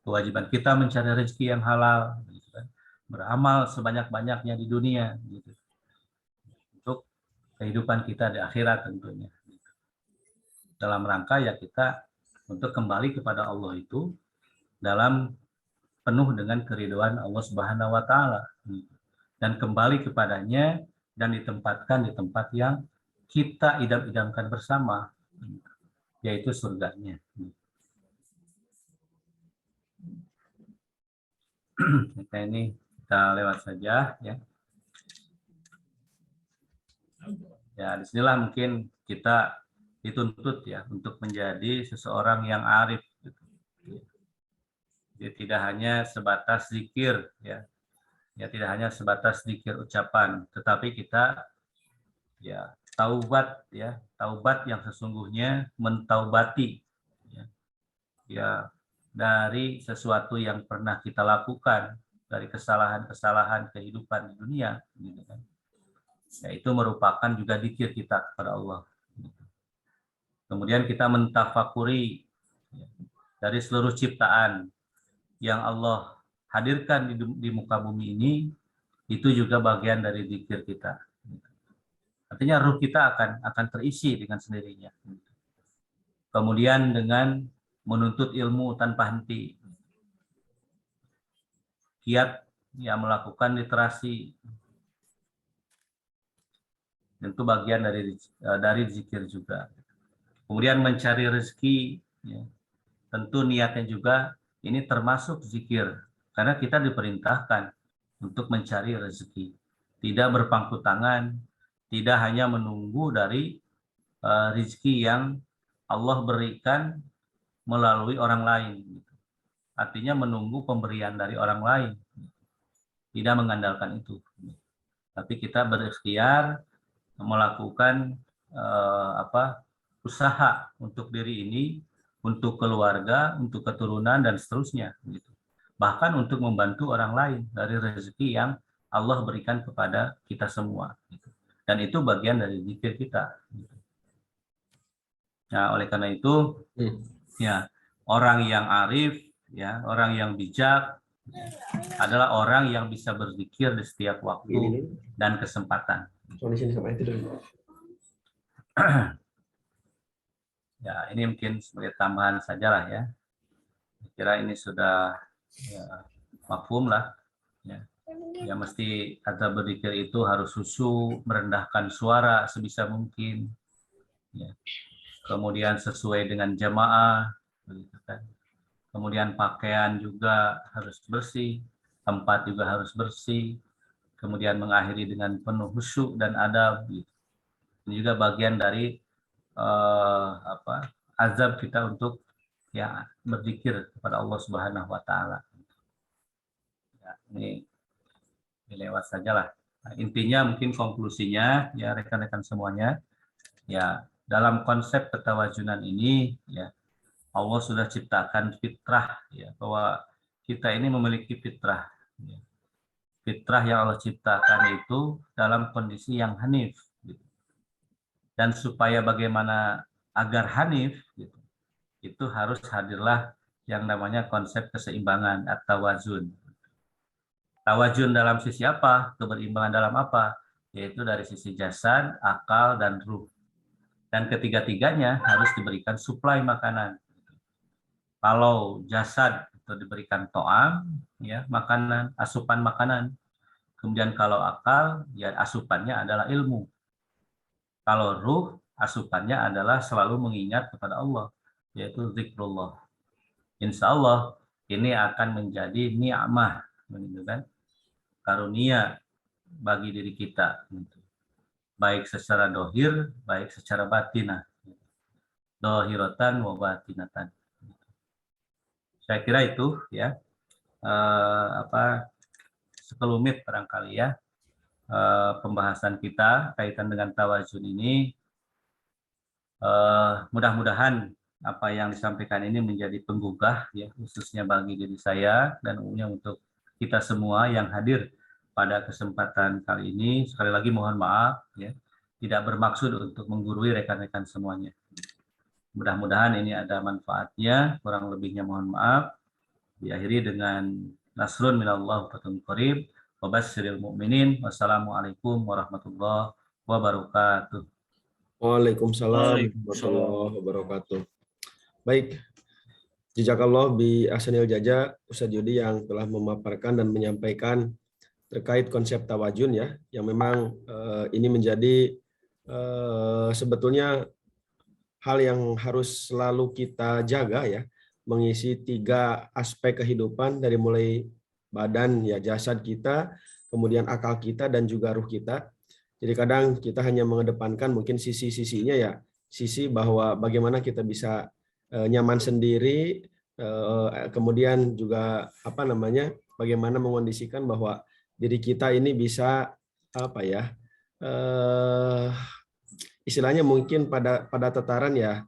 Kewajiban kita mencari rezeki yang halal, gitu kan. Beramal sebanyak-banyaknya di dunia, gitu, untuk kehidupan kita di akhirat tentunya. Dalam rangka ya kita untuk kembali kepada Allah itu dalam penuh dengan keridhaan Allah Subhanahu wa taala, dan kembali kepadanya dan ditempatkan di tempat yang kita idam-idamkan bersama, yaitu surganya. Kita ini kita lewat saja, ya. Ya, disinilah mungkin kita dituntut, ya, untuk menjadi seseorang yang arif. Gitu. Jadi tidak hanya sebatas zikir, ya, tidak hanya sebatas zikir ucapan, tetapi kita, ya, taubat, ya, taubat yang sesungguhnya mentaubati, ya, dari sesuatu yang pernah kita lakukan, dari kesalahan-kesalahan kehidupan di dunia, gitu kan. Ya, itu merupakan juga zikir kita kepada Allah. Kemudian kita mentafakuri, ya, dari seluruh ciptaan yang Allah hadirkan di muka bumi ini, itu juga bagian dari zikir kita. Artinya ruh kita akan terisi dengan sendirinya. Kemudian dengan menuntut ilmu tanpa henti, giat, ya, melakukan literasi, tentu bagian dari zikir juga. Kemudian mencari rezeki, ya, tentu niatnya juga ini termasuk zikir, karena kita diperintahkan untuk mencari rezeki, tidak berpangku tangan, tidak hanya menunggu dari rezeki yang Allah berikan melalui orang lain. Artinya menunggu pemberian dari orang lain, tidak mengandalkan itu. Tapi kita berikhtiar melakukan usaha untuk diri ini, untuk keluarga, untuk keturunan, dan seterusnya. Gitu. Bahkan untuk membantu orang lain dari rezeki yang Allah berikan kepada kita semua. Gitu. Dan itu bagian dari zikir kita. Gitu. Nah, oleh karena itu, ya, orang yang arif, ya, orang yang bijak adalah orang yang bisa berzikir di setiap waktu dan kesempatan. Ya, ini mungkin sebagai tambahan sajalah, ya. Saya kira ini sudah, ya, mafhum lah, ya. Ya, mesti kata berzikir itu harus khusyuk, merendahkan suara sebisa mungkin, ya. Kemudian sesuai dengan jamaah, begitu kan. Kemudian pakaian juga harus bersih, tempat juga harus bersih. Kemudian mengakhiri dengan penuh khusyuk dan adab. Gitu. Ini juga bagian dari azab kita untuk, ya, berzikir kepada Allah Subhanahu wa taala. Ya, ini lewat sajalah. Nah, intinya mungkin konklusinya, ya, rekan-rekan semuanya, ya, dalam konsep ketawajunan ini, ya, Allah sudah ciptakan fitrah, ya, bahwa kita ini memiliki fitrah. Ya. Fitrah yang Allah ciptakan itu dalam kondisi yang hanif. Gitu. Dan supaya bagaimana agar hanif, gitu, itu harus hadirlah yang namanya konsep keseimbangan atau tawazun. Tawazun dalam sisi apa? Keberimbangan dalam apa? Yaitu dari sisi jasad, akal, dan ruh. Dan ketiga-tiganya harus diberikan suplai makanan. Kalau jasad atau diberikan to'am, ya, makanan, asupan makanan. Kemudian kalau akal, ya asupannya adalah ilmu. Kalau ruh, asupannya adalah selalu mengingat kepada Allah, yaitu zikrullah. Insya Allah ini akan menjadi ni'mah, begitu kan? Karunia bagi diri kita, gitu. Baik secara dohir, baik secara batinah. Dohiratan wa batinatan. Saya kira itu ya sekelumit barangkali ya pembahasan kita kaitan dengan tawazun ini. Mudah-mudahan apa yang disampaikan ini menjadi penggugah ya, khususnya bagi diri saya dan umumnya untuk kita semua yang hadir pada kesempatan kali ini. Sekali lagi mohon maaf ya, tidak bermaksud untuk menggurui rekan-rekan semuanya. Mudah-mudahan ini ada manfaatnya, kurang lebihnya mohon maaf. Diakhiri dengan nasrun minallah fatun qarib wa basyiril mu'minin. Wassalamualaikum warahmatullahi wabarakatuh. Waalaikumsalam warahmatullahi wabarakatuh. Baik, jazakallah bi ahsanil jaza Ustaz Yudi yang telah memaparkan dan menyampaikan terkait konsep tawajun ya, yang memang ini menjadi sebetulnya hal yang harus selalu kita jaga ya, mengisi 3 aspek kehidupan dari mulai badan ya, jasad kita, kemudian akal kita dan juga ruh kita. Jadi kadang kita hanya mengedepankan mungkin sisi-sisinya ya, sisi bahwa bagaimana kita bisa nyaman sendiri, kemudian juga bagaimana mengondisikan bahwa diri kita ini bisa istilahnya mungkin pada tataran ya,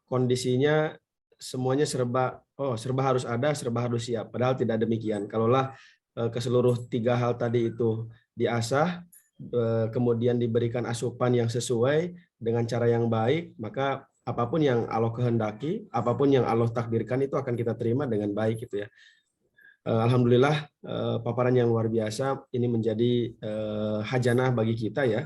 kondisinya semuanya serba harus ada, serba harus siap. Padahal tidak demikian. Kalaulah keseluruh 3 hal tadi itu diasah, kemudian diberikan asupan yang sesuai dengan cara yang baik, maka apapun yang Allah kehendaki, apapun yang Allah takdirkan itu akan kita terima dengan baik gitu ya. Alhamdulillah paparan yang luar biasa ini menjadi hajanah bagi kita ya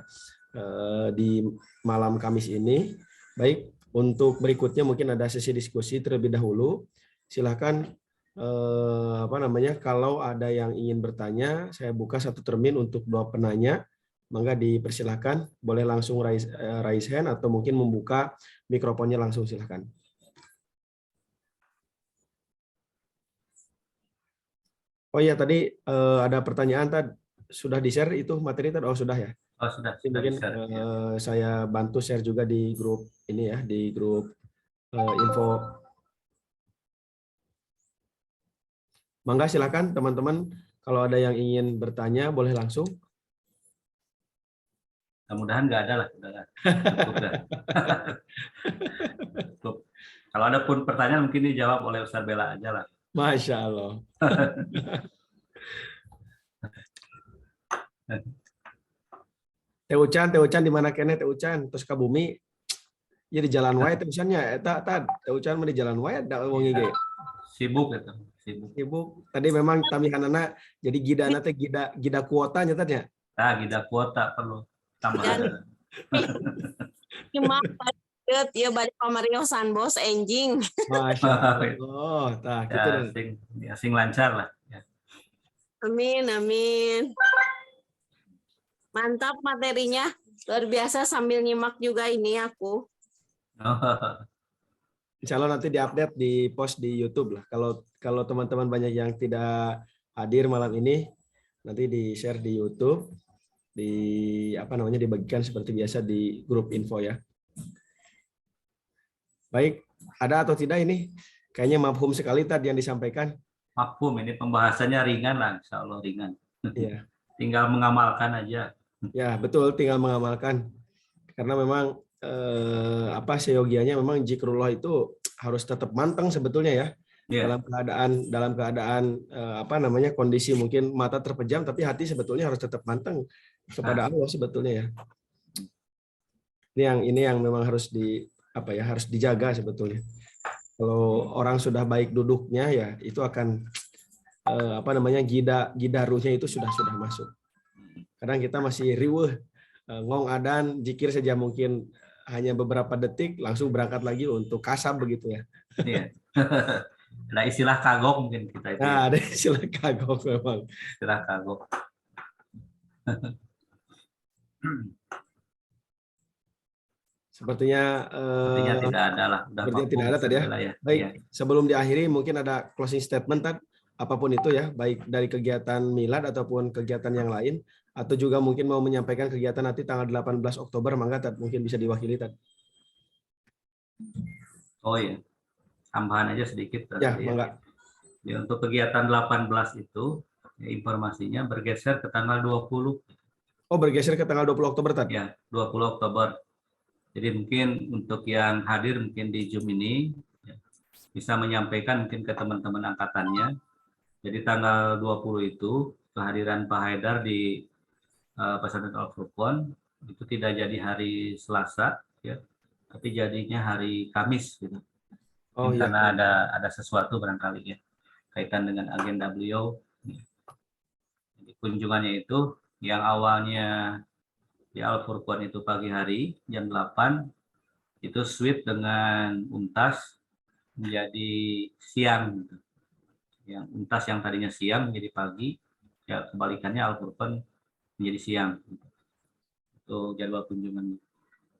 di malam Kamis ini. Baik, untuk berikutnya mungkin ada sesi diskusi terlebih dahulu. Silakan kalau ada yang ingin bertanya, saya buka 1 termin untuk 2 penanya. Mangga dipersilahkan, boleh langsung raise hand atau mungkin membuka mikrofonnya langsung, silakan. Oh iya, tadi ada pertanyaan tadi, sudah di-share itu materi tadi? Oh sudah ya. Oh, sudah Mungkin saya bantu share juga di grup ini ya, di grup info. Mangga silakan teman-teman, kalau ada yang ingin bertanya boleh langsung. Mudah-mudahan nggak ada lah, cukup dah. Cukup. Kalau ada pun pertanyaan mungkin dijawab oleh Ustaz Bella aja lah. Masya Allah. Teh Ucan di mana kene Teh Ucan? Terus ke bumi. Ya di jalan wae Teh Ucannya. Teh Ucan mah di jalan wae da wong ge. Sibuk itu, sibuk. Tadi memang tamihanana jadi gidana teh gida kuotanya tadi ya. Gida kuota perlu tambah. Maaf, ya balik pamariosan bos enjing. Masya Allah. Tah gitu ya, sing lancar lah. Ya. Amin. Mantap materinya, luar biasa, sambil nyimak juga ini aku. Insya Allah nanti diupdate, di post di YouTube lah. Kalau teman-teman banyak yang tidak hadir malam ini, nanti di share di YouTube, dibagikan seperti biasa di grup info ya. Baik, ada atau tidak ini? Kayaknya mafhum sekali tadi yang disampaikan. Mafhum, ini pembahasannya ringan lah, insya Allah ringan. Iya. Tinggal mengamalkan aja. Ya betul, tinggal mengamalkan. Karena memang seyogianya memang zikrullah itu harus tetap manteng sebetulnya ya. Yeah. Dalam keadaan kondisi mungkin mata terpejam, tapi hati sebetulnya harus tetap manteng kepada Allah sebetulnya ya. Ini yang memang harus harus dijaga sebetulnya. Kalau orang sudah baik duduknya ya, itu akan gida ruhnya itu sudah masuk. Kadang kita masih riweuh, ngong adan, zikir saja mungkin hanya beberapa detik langsung berangkat lagi untuk kasab begitu ya. Iya. Ada istilah kagok mungkin kita itu ya. Nah, ada istilah kagok memang. Istilah kagok. Sepertinya Sepertinya tidak ada lah. Udah sepertinya waktu tidak ada tadi ya. Bella ya. Baik, Iya. sebelum diakhiri mungkin ada closing statement Tad, apapun itu ya, baik dari kegiatan milad ataupun kegiatan yang lain, atau juga mungkin mau menyampaikan kegiatan nanti tanggal 18 Oktober, mangga Tad, mungkin bisa diwakili Tad. Oh iya. Tambahan aja sedikit. Ya, tadi mangga. Ya, untuk kegiatan 18 itu ya, informasinya bergeser ke tanggal 20. Oh, bergeser ke tanggal 20 Oktober Tad. Ya, 20 Oktober. Jadi mungkin untuk yang hadir mungkin di Zoom ini ya, bisa menyampaikan mungkin ke teman-teman angkatannya. Jadi tanggal 20 itu kehadiran Pak Haidar di Pesantren Al Furqon itu tidak jadi hari Selasa ya, tapi jadinya hari Kamis gitu. Oh Mungkin iya. karena ada sesuatu barangkali ya kaitan dengan agenda beliau. Jadi kunjungannya itu yang awalnya di Al Furqon itu pagi hari jam 8 itu switch dengan UNTAS menjadi siang gitu. Yang UNTAS yang tadinya siang menjadi pagi, ya kebalikannya Al Furqon menjadi siang. Itu jadwal kunjungannya.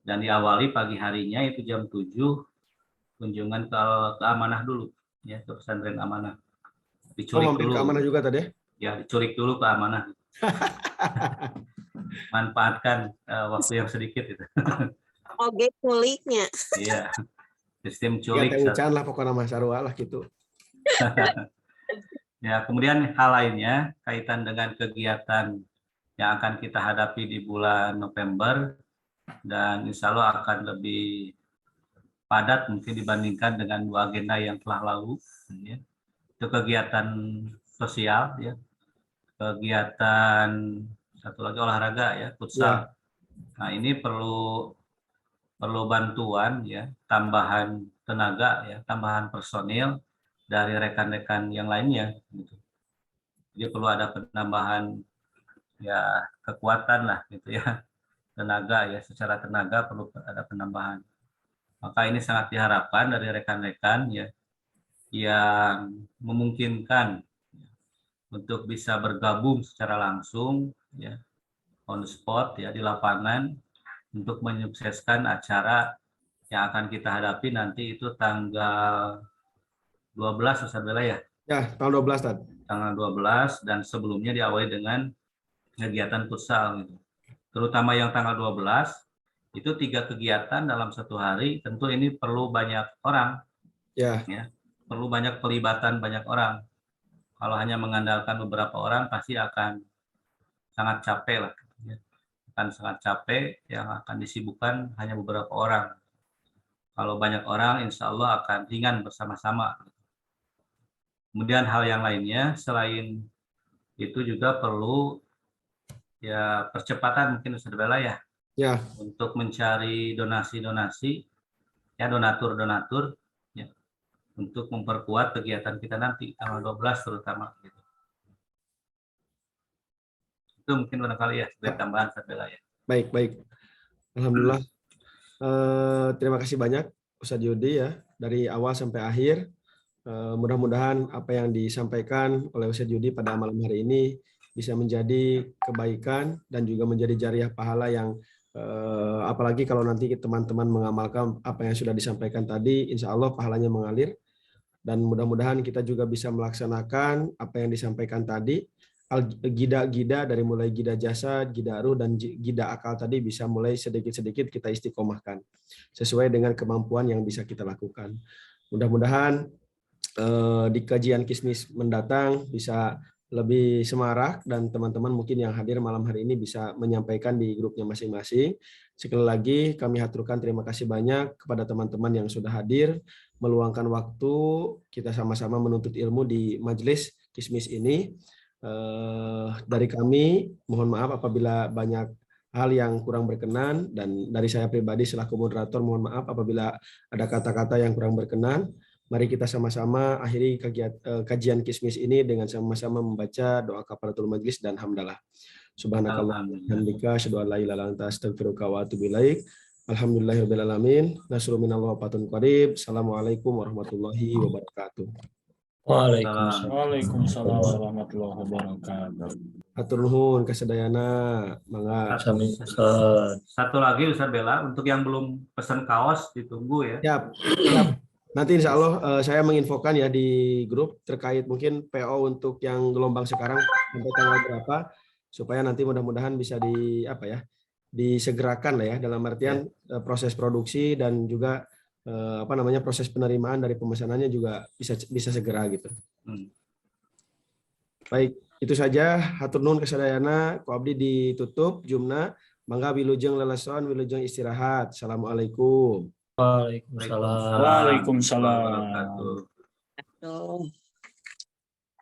Dan diawali pagi harinya itu jam 7 kunjungan ke Amanah dulu ya, ke pesantren Amanah. Oh, Dicurik mampir dulu. ke Amanah juga tadi ya? Ya, dicurik dulu ke Amanah. Manfaatkan waktu yang sedikit itu. Oke, kuliknya. Iya. Sistem Ya, culik. teh ucan lah pokoknya Mas Sarua lah gitu. Ya, kemudian hal lainnya kaitan dengan kegiatan yang akan kita hadapi di bulan November dan insya Allah akan lebih padat mungkin dibandingkan dengan 2 agenda yang telah lalu. Ya. Itu kegiatan sosial, ya, kegiatan satu lagi olahraga ya, futsal. Ya. Nah ini perlu bantuan ya, tambahan tenaga ya, tambahan personil dari rekan-rekan yang lainnya. Gitu. Jadi perlu ada penambahan ya kekuatan lah gitu ya, tenaga ya, secara tenaga perlu ada penambahan. Maka ini sangat diharapkan dari rekan-rekan ya yang memungkinkan untuk bisa bergabung secara langsung ya, on the spot ya, di lapangan untuk menyukseskan acara yang akan kita hadapi nanti itu tanggal 12 Ustaz Bella ya. Ya, tanggal 12 Tad. Tanggal 12 dan sebelumnya diawali dengan kegiatan futsal gitu. Terutama yang tanggal 12 itu 3 kegiatan dalam satu hari, tentu ini perlu banyak orang. Ya. Ya. Perlu banyak pelibatan banyak orang. Kalau hanya mengandalkan beberapa orang pasti akan sangat capek lah. Ya. Akan sangat capek, yang akan disibukkan hanya beberapa orang. Kalau banyak orang, insya Allah akan ringan bersama-sama. Kemudian hal yang lainnya, selain itu juga perlu ya percepatan mungkin Ustaz Bella ya. Ya. Untuk mencari donasi-donasi, ya donatur-donatur, ya, untuk memperkuat kegiatan kita nanti, tanggal 12 terutama. Gitu. Itu mungkin barangkali ya, sebagai tambahan Ustaz Bella ya. Baik. Alhamdulillah. Terima kasih banyak Ustadz Yudi ya, dari awal sampai akhir. Mudah-mudahan apa yang disampaikan oleh Ustadz Yudi pada malam hari ini bisa menjadi kebaikan dan juga menjadi jariah pahala yang apalagi kalau nanti teman-teman mengamalkan apa yang sudah disampaikan tadi, insya Allah pahalanya mengalir. Dan mudah-mudahan kita juga bisa melaksanakan apa yang disampaikan tadi, gida-gida dari mulai gida jasad, gida ruh, dan gida akal tadi bisa mulai sedikit-sedikit kita istiqomahkan sesuai dengan kemampuan yang bisa kita lakukan. Mudah-mudahan di kajian Kismis mendatang bisa lebih semarak dan teman-teman mungkin yang hadir malam hari ini bisa menyampaikan di grupnya masing-masing. Sekali lagi kami haturkan terima kasih banyak kepada teman-teman yang sudah hadir, meluangkan waktu kita sama-sama menuntut ilmu di majelis Kismis ini. Dari kami mohon maaf apabila banyak hal yang kurang berkenan, dan dari saya pribadi selaku moderator mohon maaf apabila ada kata-kata yang kurang berkenan. Mari kita sama-sama akhiri kajian Kismis ini dengan sama-sama membaca doa kafaratul majlis dan hamdalah. Subhanakallahumma wa bihamdika asyhadu an la ilaha illa anta astaghfiruka wa atubu ilaik. Alhamdulillahirabbil alamin. Nasrun minallahi wa fatun qarib. Assalamualaikum warahmatullahi wabarakatuh. Waalaikumsalam warahmatullahi wabarakatuh. Hatur nuhun kasadayana. Mangga. Satu lagi Ustaz Bella, untuk yang belum pesan kaos ditunggu ya. Siap. Siap. Nanti insya Allah saya menginfokan ya di grup terkait mungkin PO untuk yang gelombang sekarang sampai tanggal berapa supaya nanti mudah-mudahan bisa disegerakan lah ya dalam artian proses produksi dan juga proses penerimaan dari pemesanannya juga bisa segera gitu. Baik, itu saja. Hatur nuhun kasadayana. Ku abdi ditutup jumna. Mangga wilujeng leleson, wilujeng istirahat. Assalamualaikum. Waalaikumsalam. Waalaikumsalam warahmatullahi wabarakatuh. Tuh.